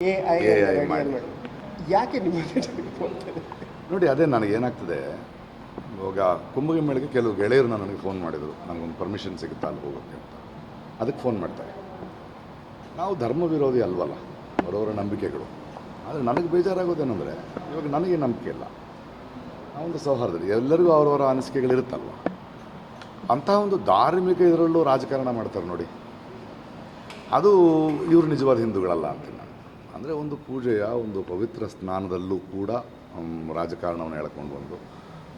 AI ಮಾಡಿ ಯಾಕೆ ನಿಮ್ಮ ನೋಡಿ, ಅದೇ ನನಗೇನಾಗ್ತದೆ, ಇವಾಗ ಕುಂಭಗಿ ಮೇಳಕ್ಕೆ ಕೆಲವು ಗೆಳೆಯರು ನನಗೆ ಫೋನ್ ಮಾಡಿದರು, ನನಗೊಂದು ಪರ್ಮಿಷನ್ ಸಿಗುತ್ತಾ ಅಲ್ಲಿ ಹೋಗೋಕ್ಕೆ ಅಂತ. ಅದಕ್ಕೆ ಫೋನ್ ಮಾಡ್ತಾರೆ. ನಾವು ಧರ್ಮ ವಿರೋಧಿ ಅಲ್ವಲ್ಲ, ಅವರವರ ನಂಬಿಕೆಗಳು. ಆದರೆ ನನಗೆ ಬೇಜಾರಾಗೋದೇನೆಂದರೆ, ಇವಾಗ ನನಗೆ ನಂಬಿಕೆ ಇಲ್ಲ. ನಾವೊಂದು ಸೌಹಾರ್ದದಲ್ಲಿ ಎಲ್ಲರಿಗೂ ಅವರವರ ಅನಿಸಿಕೆಗಳಿರುತ್ತಲ್ವ. ಅಂತಹ ಒಂದು ಧಾರ್ಮಿಕ ಇದರಲ್ಲೂ ರಾಜಕಾರಣ ಮಾಡ್ತಾರೆ ನೋಡಿ, ಅದು ಇವರು ನಿಜವಾದ ಹಿಂದೂಗಳಲ್ಲ ಅಂತೀನಿ ನಾನು. ಅಂದರೆ ಒಂದು ಪೂಜೆಯ ಒಂದು ಪವಿತ್ರ ಸ್ನಾನದಲ್ಲೂ ಕೂಡ ರಾಜಕಾರಣವನ್ನು ಎಳ್ಕೊಂಡು ಬಂದು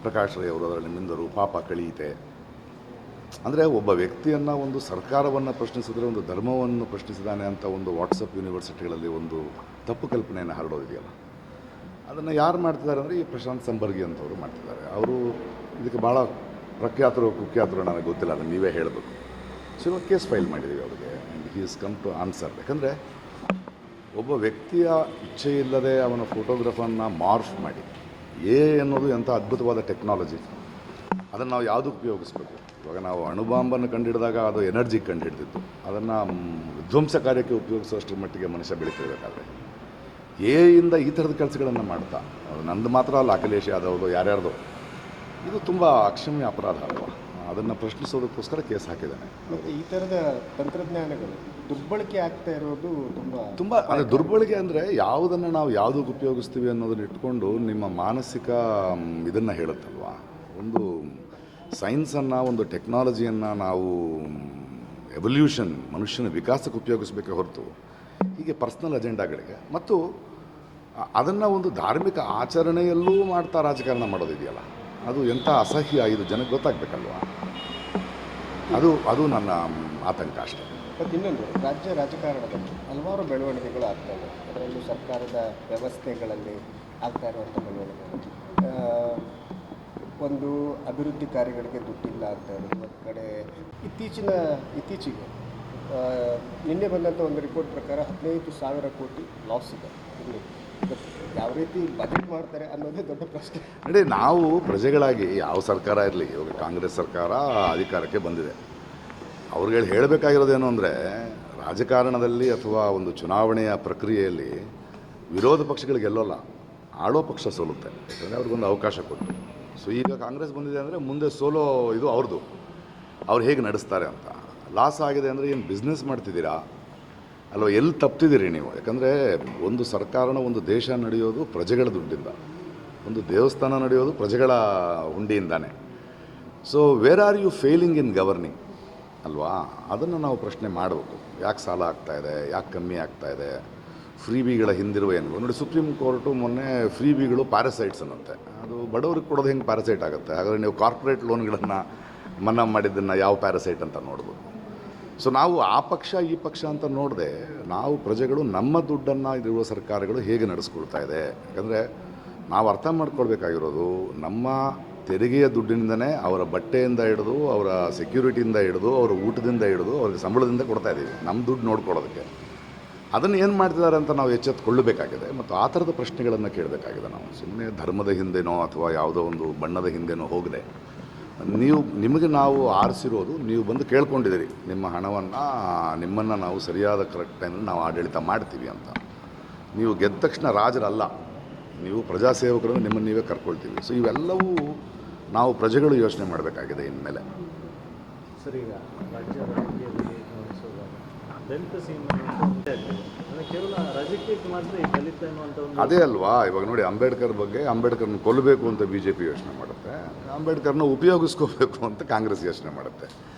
ಪ್ರಕಾಶ್ ರೈ ಅವರು ಅದರಲ್ಲಿ ಮಿಂದರು, ಪಾಪ ಕಳೀತೆ. ಅಂದರೆ ಒಬ್ಬ ವ್ಯಕ್ತಿಯನ್ನು, ಒಂದು ಸರ್ಕಾರವನ್ನು ಪ್ರಶ್ನಿಸಿದ್ರೆ ಒಂದು ಧರ್ಮವನ್ನು ಪ್ರಶ್ನಿಸಿದಾನೆ ಅಂತ ಒಂದು ವಾಟ್ಸಪ್ ಯೂನಿವರ್ಸಿಟಿಗಳಲ್ಲಿ ಒಂದು ತಪ್ಪು ಕಲ್ಪನೆಯನ್ನು ಹರಡೋದಿದೆಯಲ್ಲ, ಅದನ್ನು ಯಾರು ಮಾಡ್ತಿದ್ದಾರೆ ಅಂದರೆ ಈ ಪ್ರಶಾಂತ್ ಸಂಬರ್ಗಿ ಅಂತವರು ಮಾಡ್ತಿದ್ದಾರೆ. ಅವರು ಇದಕ್ಕೆ ಭಾಳ ಪ್ರಖ್ಯಾತರು ಕುಖ್ಯಾತರು ನನಗೆ ಗೊತ್ತಿಲ್ಲ, ಅದನ್ನು ನೀವೇ ಹೇಳಬೇಕು. ಸೊ ಇವಾಗ ಕೇಸ್ ಫೈಲ್ ಮಾಡಿದ್ದೀವಿ ಅವ್ರಿಗೆ. And he is come to answer. ಯಾಕಂದರೆ ಒಬ್ಬ ವ್ಯಕ್ತಿಯ ಇಚ್ಛೆ ಇಲ್ಲದೆ ಅವನ ಫೋಟೋಗ್ರಾಫನ್ನು ಮಾರ್ಫ್ ಮಾಡಿ, ಅನ್ನೋದು ಎಂಥ ಅದ್ಭುತವಾದ ಟೆಕ್ನಾಲಜಿ, ಅದನ್ನು ನಾವು ಯಾವುದಕ್ಕೆ ಉಪಯೋಗಿಸ್ಬೇಕು. ಇವಾಗ ನಾವು ಅಣುಬಾಂಬನ್ನು ಕಂಡುಹಿಡಿದಾಗ ಅದು ಎನರ್ಜಿ ಕಂಡುಹಿಡಿದಿತ್ತು, ಅದನ್ನು ವಿಧ್ವಂಸ ಕಾರ್ಯಕ್ಕೆ ಉಪಯೋಗಿಸುವಷ್ಟರ ಮಟ್ಟಿಗೆ ಮನುಷ್ಯ ಬೆಳೀತಿರ್ಬೇಕಾದ್ರೆ ಇಂದ ಈ ಥರದ ಕೆಲಸಗಳನ್ನು ಮಾಡ್ತಾ, ಅದು ನಂದು ಮಾತ್ರ ಅಲ್ಲ, ಅಖಿಲೇಶ್ ಯಾದವ್ದು ಯಾರ್ಯಾರ್ದು, ಇದು ತುಂಬ ಅಕ್ಷಮ್ಯ ಅಪರಾಧ ಅಲ್ವಾ. ಅದನ್ನು ಪ್ರಶ್ನಿಸೋದಕ್ಕೋಸ್ಕರ ಕೇಸ್ ಹಾಕಿದ್ದಾನೆ. ಮತ್ತು ಈ ಥರದ ತಂತ್ರಜ್ಞಾನಗಳು ದುರ್ಬಳಕೆ ಆಗ್ತಾ ಇರೋದು ತುಂಬ ಅಂದರೆ ದುರ್ಬಳಕೆ ಅಂದರೆ ಯಾವುದನ್ನು ನಾವು ಯಾವುದಕ್ಕೆ ಉಪಯೋಗಿಸ್ತೀವಿ ಅನ್ನೋದನ್ನ ಇಟ್ಕೊಂಡು ನಿಮ್ಮ ಮಾನಸಿಕ ಇದನ್ನು ಹೇಳುತ್ತಲ್ವ. ಒಂದು ಸೈನ್ಸನ್ನು, ಒಂದು ಟೆಕ್ನಾಲಜಿಯನ್ನು ನಾವು ಎವಲ್ಯೂಷನ್, ಮನುಷ್ಯನ ವಿಕಾಸಕ್ಕೆ ಉಪಯೋಗಿಸ್ಬೇಕೆ ಹೊರತು ಹೀಗೆ ಪರ್ಸ್ನಲ್ ಅಜೆಂಡಾಗಳಿಗೆ, ಮತ್ತು ಅದನ್ನು ಒಂದು ಧಾರ್ಮಿಕ ಆಚರಣೆಯಲ್ಲೂ ಮಾಡ್ತಾ ರಾಜಕಾರಣ ಮಾಡೋದಿದೆಯಲ್ಲ, ಅದು ಎಂಥ ಅಸಹ್ಯ, ಇದು ಜನಕ್ಕೆ ಗೊತ್ತಾಗಬೇಕಲ್ವ. ಅದು ನನ್ನ ಆತಂಕ ಅಷ್ಟೇ. ಮತ್ತು ಇನ್ನೊಂದು, ರಾಜ್ಯ ರಾಜಕಾರಣದಲ್ಲಿ ಹಲವಾರು ಬೆಳವಣಿಗೆಗಳು ಆಗ್ತವೆ. ಅದರಲ್ಲೂ ಸರ್ಕಾರದ ವ್ಯವಸ್ಥೆಗಳಲ್ಲಿ ಆಗ್ತಾ ಇರುವಂಥ ಬೆಳವಣಿಗೆಗಳು, ಒಂದು ಅಭಿವೃದ್ಧಿ ಕಾರ್ಯಗಳಿಗೆ ದುಡ್ಡಿಲ್ಲ ಅಂತ ಹೇಳಿ ಒಂದು ಕಡೆ. ಇತ್ತೀಚೆಗೆ ನಿನ್ನೆ ಬಂದಂಥ ಒಂದು ರಿಪೋರ್ಟ್ ಪ್ರಕಾರ 15,000 ಕೋಟಿ ಲಾಸ್ ಇದೆ. ಯಾವ ರೀತಿ ಬಜೆಟ್ ಮಾಡ್ತಾರೆ ಅನ್ನೋದೇ ದೊಡ್ಡ ಪ್ರಶ್ನೆ. ನೋಡಿ, ನಾವು ಪ್ರಜೆಗಳಾಗಿ ಯಾವ ಸರ್ಕಾರ ಇರಲಿ, ಇವಾಗ ಕಾಂಗ್ರೆಸ್ ಸರ್ಕಾರ ಅಧಿಕಾರಕ್ಕೆ ಬಂದಿದೆ, ಅವ್ರಿಗೆ ಹೇಳಬೇಕಾಗಿರೋದೇನು ಅಂದರೆ, ರಾಜಕಾರಣದಲ್ಲಿ ಅಥವಾ ಒಂದು ಚುನಾವಣೆಯ ಪ್ರಕ್ರಿಯೆಯಲ್ಲಿ ವಿರೋಧ ಪಕ್ಷಗಳಿಗೆ ಗೆಲ್ಲೋಲ್ಲ, ಆಳೋ ಪಕ್ಷ ಸೋಲುತ್ತೆ. ಯಾಕಂದರೆ ಅವ್ರಿಗೊಂದು ಅವಕಾಶ ಕೊಟ್ಟು. ಸೊ ಈಗ ಕಾಂಗ್ರೆಸ್ ಬಂದಿದೆ ಅಂದರೆ ಮುಂದೆ ಸೋಲೋ ಇದು ಅವ್ರದ್ದು, ಅವ್ರು ಹೇಗೆ ನಡೆಸ್ತಾರೆ ಅಂತ. ಲಾಸ್ ಆಗಿದೆ ಅಂದರೆ ಏನು ಬಿಸ್ನೆಸ್ ಮಾಡ್ತಿದ್ದೀರಾ ಅಲ್ವ, ಎಲ್ಲಿ ತಪ್ತಿದ್ದೀರಿ ನೀವು? ಯಾಕಂದರೆ ಒಂದು ಸರ್ಕಾರನ, ಒಂದು ದೇಶ ನಡೆಯೋದು ಪ್ರಜೆಗಳ ದುಡ್ಡಿಂದ, ಒಂದು ದೇವಸ್ಥಾನ ನಡೆಯೋದು ಪ್ರಜೆಗಳ ಹುಂಡಿಯಿಂದಾನೆ. So where are you failing in governing ಅಲ್ವಾ? ಅದನ್ನು ನಾವು ಪ್ರಶ್ನೆ ಮಾಡಬೇಕು. ಯಾಕೆ ಸಾಲ ಆಗ್ತಾಯಿದೆ, ಯಾಕೆ ಕಮ್ಮಿ ಆಗ್ತಾಯಿದೆ, ಫ್ರೀಬಿಗಳ ಹಿಂದಿರುವ ಏನು ನೋಡಿ. ಸುಪ್ರೀಂ ಕೋರ್ಟು ಮೊನ್ನೆ ಫ್ರೀಬಿಗಳು ಪ್ಯಾರಸೈಟ್ಸ್ ಅನ್ನಂತೆ. ಅದು ಬಡವ್ರಿಗೆ ಕೊಡೋದು ಹೆಂಗೆ ಪ್ಯಾರಸೈಟ್ ಆಗುತ್ತೆ? ಹಾಗಾದರೆ ನೀವು ಕಾರ್ಪೊರೇಟ್ ಲೋನ್ಗಳನ್ನು ಮನ್ನಾ ಮಾಡಿದ್ದನ್ನು ಯಾವ ಪ್ಯಾರಸೈಟ್ ಅಂತ ನೋಡ್ಬೋದು. ಸೊ ನಾವು ಆ ಪಕ್ಷ ಈ ಪಕ್ಷ ಅಂತ ನೋಡದೆ, ನಾವು ಪ್ರಜೆಗಳು ನಮ್ಮ ದುಡ್ಡನ್ನು ಇರುವ ಸರ್ಕಾರಗಳು ಹೇಗೆ ನಡೆಸ್ಕೊಳ್ತಾ ಇದೆ. ಯಾಕಂದರೆ ನಾವು ಅರ್ಥ ಮಾಡ್ಕೊಳ್ಬೇಕಾಗಿರೋದು, ನಮ್ಮ ತೆರಿಗೆಯ ದುಡ್ಡಿನಿಂದನೇ ಅವರ ಬಟ್ಟೆಯಿಂದ ಹಿಡಿದು, ಅವರ ಸೆಕ್ಯೂರಿಟಿಯಿಂದ ಹಿಡಿದು, ಅವರ ಊಟದಿಂದ ಹಿಡಿದು, ಅವ್ರಿಗೆ ಸಂಬಳದಿಂದ ಕೊಡ್ತಾ ಇದ್ದೀವಿ, ನಮ್ಮ ದುಡ್ಡು ನೋಡ್ಕೊಳ್ಳೋದಕ್ಕೆ. ಅದನ್ನು ಏನು ಮಾಡ್ತಿದ್ದಾರೆ ಅಂತ ನಾವು ಎಚ್ಚೆತ್ತುಕೊಳ್ಳಬೇಕಾಗಿದೆ, ಮತ್ತು ಆ ಥರದ ಪ್ರಶ್ನೆಗಳನ್ನು ಕೇಳಬೇಕಾಗಿದೆ. ನಾವು ಸುಮ್ಮನೆ ಧರ್ಮದ ಹಿಂದೆನೋ ಅಥವಾ ಯಾವುದೋ ಒಂದು ಬಣ್ಣದ ಹಿಂದೆನೋ ಹೋಗದೆ, ನಿಮಗೆ ನಾವು ಆರಿಸಿರೋದು, ನೀವು ಬಂದು ಕೇಳ್ಕೊಂಡಿದ್ದೀರಿ, ನಿಮ್ಮ ಹಣವನ್ನು, ನಿಮ್ಮನ್ನು ನಾವು ಸರಿಯಾದ ಕರೆಕ್ಟ್ ಟೈಮಲ್ಲಿ ನಾವು ಆಡಳಿತ ಮಾಡ್ತೀವಿ ಅಂತ. ನೀವು ಗೆದ್ದ ತಕ್ಷಣ ರಾಜರಲ್ಲ, ನೀವು ಪ್ರಜಾಸೇವಕರನ್ನು ನಿಮ್ಮನ್ನು ನೀವೇ ಕರ್ಕೊಳ್ತೀವಿ. ಸೊ ಇವೆಲ್ಲವೂ ನಾವು ಪ್ರಜೆಗಳು ಯೋಚನೆ ಮಾಡಬೇಕಾಗಿದೆ ಇನ್ಮೇಲೆ. ಸರ್, ಈಗ ರಾಜ್ಯ ರಾಜಕೀಯದಲ್ಲಿ ದಲಿತ ಕೇವಲ ರಾಜಕೀಯಕ್ಕೆ ಮಾತ್ರ ಈ ದಲಿತ ಅನ್ನುವಂಥ ಅದೇ ಅಲ್ವಾ. ಇವಾಗ ನೋಡಿ, ಅಂಬೇಡ್ಕರ್ ಬಗ್ಗೆ, ಅಂಬೇಡ್ಕರ್ನ ಕೊಲ್ಲಬೇಕು ಅಂತ BJP ಯೋಚನೆ ಮಾಡುತ್ತೆ, ಅಂಬೇಡ್ಕರ್ನ ಉಪಯೋಗಿಸ್ಕೋಬೇಕು ಅಂತ ಕಾಂಗ್ರೆಸ್ ಯೋಚನೆ ಮಾಡುತ್ತೆ.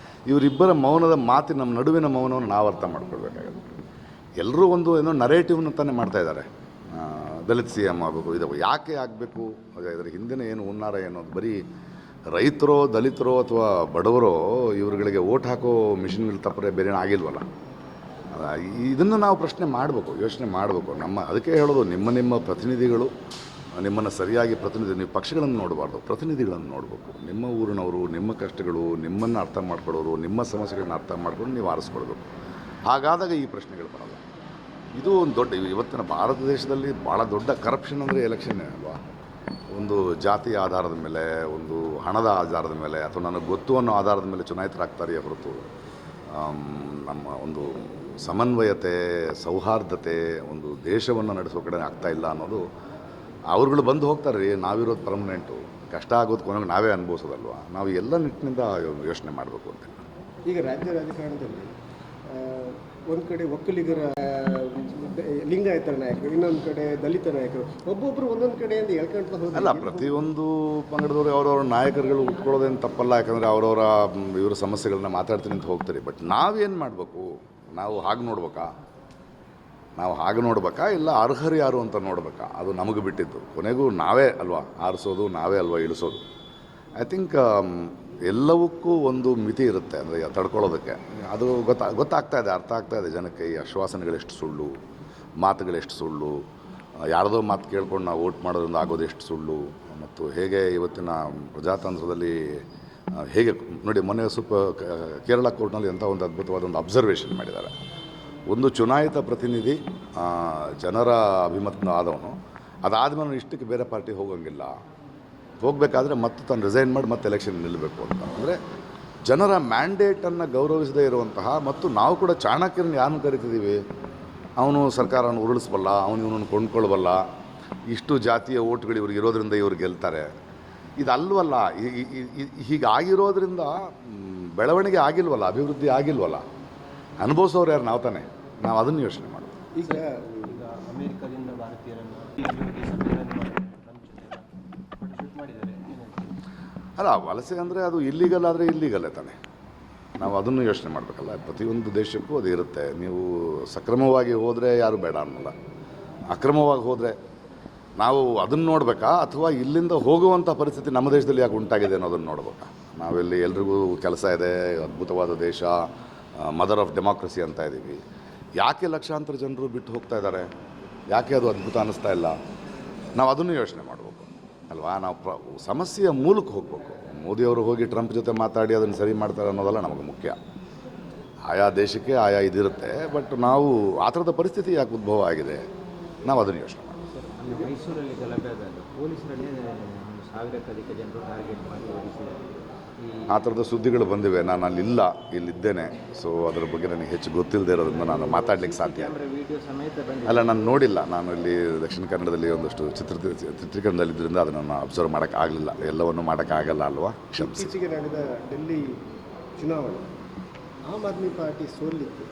ಇವರಿಬ್ಬರ ಮೌನದ ಮಾತಿನ, ನಮ್ಮ ನಡುವಿನ ಮೌನವನ್ನು ನಾವು ಅರ್ಥ ಮಾಡ್ಕೊಳ್ಬೇಕಾಗುತ್ತೆ. ಎಲ್ಲರೂ ಒಂದು ಏನೋ ನರೇಟಿವ್ನ ತಾನೇ ಮಾಡ್ತಾಯಿದ್ದಾರೆ. ದಲಿತ CM ಆಗಬೇಕು, ಇದು ಯಾಕೆ ಆಗಬೇಕು, ಇದರ ಹಿಂದಿನ ಏನು ಹುನ್ನಾರ ಏನೋದು. ಬರೀ ರೈತರೋ, ದಲಿತರೋ ಅಥವಾ ಬಡವರೋ ಇವ್ರುಗಳಿಗೆ ಓಟ್ ಹಾಕೋ ಮಿಷನ್ಗಳು ತಪ್ಪರೆ ಬೇರೆ ಆಗಿಲ್ವಲ್ಲ. ಇದನ್ನು ನಾವು ಪ್ರಶ್ನೆ ಮಾಡಬೇಕು, ಯೋಚನೆ ಮಾಡಬೇಕು. ಅದಕ್ಕೆ ಹೇಳೋದು, ನಿಮ್ಮ ಪ್ರತಿನಿಧಿಗಳು ನಿಮ್ಮನ್ನು ಸರಿಯಾಗಿ ನೀವು ಪಕ್ಷಗಳನ್ನು ನೋಡಬಾರ್ದು, ಪ್ರತಿನಿಧಿಗಳನ್ನು ನೋಡಬೇಕು. ನಿಮ್ಮ ಊರಿನವರು, ನಿಮ್ಮ ಕಷ್ಟಗಳು, ನಿಮ್ಮನ್ನು ಅರ್ಥ ಮಾಡ್ಕೊಳ್ಳೋರು, ನಿಮ್ಮ ಸಮಸ್ಯೆಗಳನ್ನ ಅರ್ಥ ಮಾಡ್ಕೊಂಡು ನೀವು ಆರಿಸ್ಕೊಳ್ಬೇಕು. ಹಾಗಾದಾಗ ಈ ಪ್ರಶ್ನೆಗಳು ಬರೋಲ್ಲ. ಇದು ಒಂದು ದೊಡ್ಡ, ಇವತ್ತಿನ ಭಾರತ ದೇಶದಲ್ಲಿ ಭಾಳ ದೊಡ್ಡ ಕರಪ್ಷನ್ ಅಂದರೆ ಎಲೆಕ್ಷನ್ನೇ ಅಲ್ವಾ. ಒಂದು ಜಾತಿಯ ಆಧಾರದ ಮೇಲೆ, ಒಂದು ಹಣದ ಆಧಾರದ ಮೇಲೆ, ಅಥವಾ ನನಗೆ ಗೊತ್ತು ಅನ್ನೋ ಆಧಾರದ ಮೇಲೆ ಚುನಾಯಿತರಾಗ್ತಾರೆಯೇ ಹೊರತು ನಮ್ಮ ಒಂದು ಸಮನ್ವಯತೆ, ಸೌಹಾರ್ದತೆ, ಒಂದು ದೇಶವನ್ನು ನಡೆಸೋ ಕಡೆ ಆಗ್ತಾ ಇಲ್ಲ ಅನ್ನೋದು ಅವ್ರುಗಳು ಬಂದು ಹೋಗ್ತಾರೆ ರೀ. ನಾವಿರೋದು ಪರ್ಮನೆಂಟು, ಕಷ್ಟ ಆಗೋದು ಕೊನೆಗೆ ನಾವೇ ಅನುಭವಿಸೋದಲ್ವ. ನಾವು ಎಲ್ಲ ನಿಟ್ಟಿನಿಂದ ಯೋಚನೆ ಮಾಡಬೇಕು ಅಂತ. ಈಗ ರಾಜ್ಯ ರಾಜಕಾರಣದಲ್ಲಿ ಒಂದು ಕಡೆ ಒಕ್ಕಲಿಗರ ಲಿಂಗಾಯತರ ನಾಯಕರು, ಇನ್ನೊಂದು ಕಡೆ ದಲಿತ ನಾಯಕರು, ಒಬ್ಬೊಬ್ಬರು ಒಂದೊಂದು ಕಡೆಯಿಂದ ಹೇಳ್ಕೊಂತ ಹೋದ. ಅಲ್ಲ, ಪ್ರತಿಯೊಂದು ಪಂಗಡದವರು ಅವ್ರವ್ರ ನಾಯಕರುಗಳು ಉಟ್ಕೊಳ್ಳೋದೇನು ತಪ್ಪಲ್ಲ, ಯಾಕಂದರೆ ಅವರವರ ಇವರ ಸಮಸ್ಯೆಗಳನ್ನ ಮಾತಾಡ್ತೀನಿ ಅಂತ ಹೋಗ್ತಾರೆ. ಬಟ್ ನಾವೇನು ಮಾಡಬೇಕು? ನಾವು ಹಾಗೆ ನೋಡ್ಬೇಕಾ ಇಲ್ಲ ಅರ್ಹರು ಯಾರು ಅಂತ ನೋಡ್ಬೇಕಾ? ಅದು ನಮಗೆ ಬಿಟ್ಟಿದ್ದು. ಕೊನೆಗೂ ನಾವೇ ಅಲ್ವಾ ಆರಿಸೋದು, ನಾವೇ ಅಲ್ವಾ ಇಳಿಸೋದು. ಐ ಥಿಂಕ್ ಎಲ್ಲವಕ್ಕೂ ಒಂದು ಮಿತಿ ಇರುತ್ತೆ, ಅಂದರೆ ತಡ್ಕೊಳ್ಳೋದಕ್ಕೆ. ಅದು ಗೊತ್ತಾಗ್ತಾ ಇದೆ, ಅರ್ಥ ಆಗ್ತಾ ಇದೆ ಜನಕ್ಕೆ. ಈ ಆಶ್ವಾಸನೆಗಳೆಷ್ಟು ಸುಳ್ಳು, ಮಾತುಗಳೆಷ್ಟು ಸುಳ್ಳು, ಯಾರದೋ ಮಾತು ಕೇಳ್ಕೊಂಡು ನಾವು ವೋಟ್ ಮಾಡೋದ್ರಿಂದ ಆಗೋದು ಎಷ್ಟು ಸುಳ್ಳು, ಮತ್ತು ಹೇಗೆ ಇವತ್ತಿನ ಪ್ರಜಾತಂತ್ರದಲ್ಲಿ ಹೇಗೆ ನೋಡಿ, ಮೊನ್ನೆ ಕೇರಳ ಕೋರ್ಟ್ನಲ್ಲಿ ಎಂಥ ಒಂದು ಅದ್ಭುತವಾದ ಒಂದು ಅಬ್ಸರ್ವೇಷನ್ ಮಾಡಿದ್ದಾರೆ. ಒಂದು ಚುನಾಯಿತ ಪ್ರತಿನಿಧಿ ಜನರ ಅಭಿಮತ ಆದವನು ಅದಾದಮೇಲೆ ಇಷ್ಟಕ್ಕೆ ಬೇರೆ ಪಾರ್ಟಿ ಹೋಗಬೇಕಾದ್ರೆ ಮತ್ತೆ ತಾನು ರಿಸೈನ್ ಮಾಡಿ ಮತ್ತೆ ಎಲೆಕ್ಷನ್ ನಿಲ್ಲಬೇಕು ಅಂತ. ಅಂದರೆ ಜನರ ಮ್ಯಾಂಡೇಟನ್ನು ಗೌರವಿಸದೇ ಇರುವಂತಹ, ಮತ್ತು ನಾವು ಕೂಡ ಚಾಣಕ್ಯರನ್ನು ಯಾರನ್ನು ಕರಿತಿದ್ದೀವಿ, ಅವನು ಸರ್ಕಾರವನ್ನು ಉರುಳಿಸಬಲ್ಲ, ಇವನನ್ನು ಕೊಂಡ್ಕೊಳ್ಬಲ್ಲ, ಇಷ್ಟು ಜಾತಿಯ ಓಟ್ಗಳು ಇವ್ರಿಗೆ ಇರೋದ್ರಿಂದ ಇವ್ರು ಗೆಲ್ತಾರೆ. ಇದಲ್ವಲ್ಲ. ಹೀಗಾಗಿರೋದ್ರಿಂದ ಬೆಳವಣಿಗೆ ಆಗಿಲ್ವಲ್ಲ, ಅಭಿವೃದ್ಧಿ ಆಗಿಲ್ವಲ್ಲ. ಅನುಭವಿಸೋರು ಯಾರು? ನಾವು ತಾನೇ. ನಾವು ಅದನ್ನು ಯೋಚನೆ ಮಾಡೋದು. ಈಗ ಅಮೆರಿಕದಿಂದ ಭಾರತೀಯರನ್ನು ಅಲ್ಲ, ವಲಸೆ ಅಂದರೆ ಅದು ಇಲ್ಲೀಗಲ್ ಆದರೆ ಇಲ್ಲೀಗಲ್ಲೇ ತಾನೆ. ನಾವು ಅದನ್ನು ಯೋಚನೆ ಮಾಡಬೇಕಲ್ಲ. ಪ್ರತಿಯೊಂದು ದೇಶಕ್ಕೂ ಅದು ಇರುತ್ತೆ. ನೀವು ಸಕ್ರಮವಾಗಿ ಹೋದರೆ ಯಾರು ಬೇಡ ಅನ್ನಲ್ಲ, ಅಕ್ರಮವಾಗಿ ಹೋದರೆ ನಾವು ಅದನ್ನು ನೋಡಬೇಕಾ, ಅಥವಾ ಇಲ್ಲಿಂದ ಹೋಗುವಂಥ ಪರಿಸ್ಥಿತಿ ನಮ್ಮ ದೇಶದಲ್ಲಿ ಯಾಕೆ ಉಂಟಾಗಿದೆ ಅನ್ನೋದನ್ನು ನೋಡ್ಬೇಕಾ? ನಾವೆಲ್ಲಿ ಎಲ್ರಿಗೂ ಕೆಲಸ ಇದೆ, ಅದ್ಭುತವಾದ ದೇಶ, ಮದರ್ ಆಫ್ ಡೆಮಾಕ್ರಸಿ ಅಂತ ಇದ್ದೀವಿ. ಯಾಕೆ ಲಕ್ಷಾಂತರ ಜನರು ಬಿಟ್ಟು ಹೋಗ್ತಾ ಇದ್ದಾರೆ? ಯಾಕೆ ಅದು ಅದ್ಭುತ ಅನ್ನಿಸ್ತಾ ಇಲ್ಲ? ನಾವು ಅದನ್ನು ಯೋಚನೆ ಮಾಡಬೇಕು ಅಲ್ವಾ. ನಾವು ಸಮಸ್ಯೆಯ ಮೂಲಕ್ಕೆ ಹೋಗಬೇಕು. ಮೋದಿಯವರು ಹೋಗಿ ಟ್ರಂಪ್ ಜೊತೆ ಮಾತಾಡಿ ಅದನ್ನು ಸರಿ ಮಾಡ್ತಾರೆ ಅನ್ನೋದಲ್ಲ ನಮಗೆ ಮುಖ್ಯ. ಆಯಾ ದೇಶಕ್ಕೆ ಆಯಾ ಇದಿರುತ್ತೆ. ಬಟ್ ನಾವು ಆ ಥರದ ಪರಿಸ್ಥಿತಿ ಯಾಕೆ ಉದ್ಭವ ಆಗಿದೆ, ನಾವು ಅದನ್ನು ಯೋಚನೆ ಮಾಡಬೇಕು. ಮೈಸೂರಲ್ಲಿ ಗಲಭೆ ಆದಾಗ ಪೊಲೀಸರಲ್ಲಿ 1000ಕ್ಕೂ ಅಧಿಕ ಜನರು ಟಾರ್ಗೆಟ್ ಮಾಡಿ ಓಡಿಸಿದ್ದಾರೆ. ಆ ಥರದ ಸುದ್ದಿಗಳು ಬಂದಿವೆ. ನಾನು ಅಲ್ಲಿಲ್ಲ, ಇಲ್ಲಿದ್ದೇನೆ. ಸೊ ಅದ್ರ ಬಗ್ಗೆ ನನಗೆ ಹೆಚ್ಚು ಗೊತ್ತಿಲ್ಲದೆ ಇರೋದ್ರಿಂದ ನಾನು ಮಾತಾಡ್ಲಿಕ್ಕೆ ಸಾಧ್ಯ ವಿಡಿಯೋ ಸಮೇತ ಬಂದಿದೆ. ಅಲ್ಲ, ನಾನು ನೋಡಿಲ್ಲ. ನಾನು ಇಲ್ಲಿ ದಕ್ಷಿಣ ಕನ್ನಡದಲ್ಲಿ ಒಂದಷ್ಟು ಚಿತ್ರೀಕರಣದಲ್ಲಿದ್ದರಿಂದ ಅದನ್ನು ನಾನು ಅಬ್ಸರ್ವ್ ಮಾಡೋಕ್ಕಾಗಲಿಲ್ಲ. ಎಲ್ಲವನ್ನು ಮಾಡೋಕ್ಕಾಗಲ್ಲ ಅಲ್ವಾ, ಕ್ಷಮಿಸಿ. ಇತ್ತೀಚೆಗೆ ನಡೆದ ಡೆಲ್ಲಿ ಚುನಾವಣೆ ಆಮ್ ಆದ್ಮಿ ಪಾರ್ಟಿ ಸೋಲಿತ್ತು.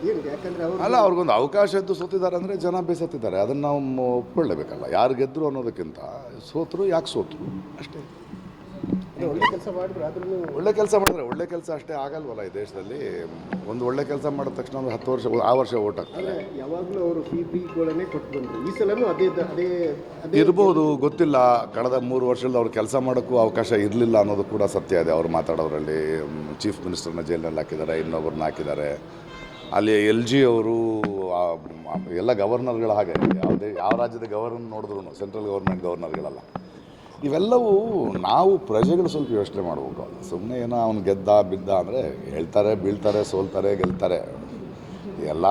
ಏನು ಯಾಕಂದರೆ ಅವರು ಅಲ್ಲ, ಅವ್ರಿಗೊಂದು ಅವಕಾಶ ಇದ್ದು ಸೋತಿದ್ದಾರೆ ಅಂದರೆ ಜನ ಬೇಸತ್ತಿದ್ದಾರೆ. ಅದನ್ನು ನಾವು ಒಪ್ಕೊಳ್ಳೇಬೇಕಲ್ಲ. ಯಾರು ಗೆದ್ದರು ಅನ್ನೋದಕ್ಕಿಂತ ಸೋತರು ಯಾಕೆ ಸೋತರು ಅಷ್ಟೇ. ಒಳ್ಳೆ ಕೆಲಸ ಮಾಡಿದ್ರು, ಆದ್ರೂ ಒಳ್ಳೆ ಕೆಲಸ ಮಾಡಿದ್ರೆ ಒಳ್ಳೆ ಕೆಲಸ ಅಷ್ಟೇ ಆಗಲ್ವಲ್ಲ ಈ ದೇಶದಲ್ಲಿ. ಒಂದು ಒಳ್ಳೆ ಕೆಲಸ ಮಾಡಿದ ತಕ್ಷಣ ಒಂದು 10 ವರ್ಷ ಆ ವರ್ಷ ಓಟ್ ಹಾಕ್ತಾರೆ. ಯಾವಾಗಲೂ ಅವರು PPಗಳನ್ನೇ ಕೊಟ್ಟು ಬಂದರು. ಈ ಸಲನೂ ಅದೇ ಇರ್ಬೋದು, ಗೊತ್ತಿಲ್ಲ. ಕಳೆದ 3 ವರ್ಷದಲ್ಲಿ ಅವ್ರು ಕೆಲಸ ಮಾಡೋಕ್ಕೂ ಅವಕಾಶ ಇರಲಿಲ್ಲ ಅನ್ನೋದು ಕೂಡ ಸತ್ಯ ಇದೆ. ಅವ್ರು ಮಾತಾಡೋದ್ರಲ್ಲಿ ಚೀಫ್ ಮಿನಿಸ್ಟರ್ನ ಜೈಲಿನಲ್ಲಿ ಹಾಕಿದ್ದಾರೆ, ಇನ್ನೊಬ್ಬರನ್ನ ಹಾಕಿದ್ದಾರೆ. ಅಲ್ಲಿ LG ಅವರು ಎಲ್ಲ ಗವರ್ನರ್ಗಳ ಹಾಗೆ, ಯಾವ ರಾಜ್ಯದ ಗವರ್ನರ್ ನೋಡಿದ್ರು ಸೆಂಟ್ರಲ್ ಗೌರ್ಮೆಂಟ್ ಗವರ್ನರ್ಗಳಲ್ಲ. ಇವೆಲ್ಲವೂ ನಾವು ಪ್ರಜೆಗಳು ಸ್ವಲ್ಪ ಯೋಚನೆ ಮಾಡಬೇಕು. ಸುಮ್ಮನೆ ಏನೋ ಅವನು ಗೆದ್ದ ಬಿದ್ದ ಅಂದರೆ ಹೇಳ್ತಾರೆ, ಬೀಳ್ತಾರೆ, ಸೋಲ್ತಾರೆ, ಗೆಲ್ತಾರೆ. ಎಲ್ಲ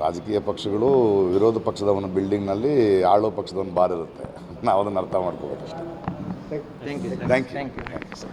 ರಾಜಕೀಯ ಪಕ್ಷಗಳು ವಿರೋಧ ಪಕ್ಷದವನ ಬಿಲ್ಡಿಂಗ್ನಲ್ಲಿ ಆಳೋ ಪಕ್ಷದವನ ಬಾರ್ ಇರುತ್ತೆ. ನಾವು ಅದನ್ನು ಅರ್ಥ ಮಾಡ್ಕೋಬೇಕಷ್ಟೇ. Thank you. Thank you.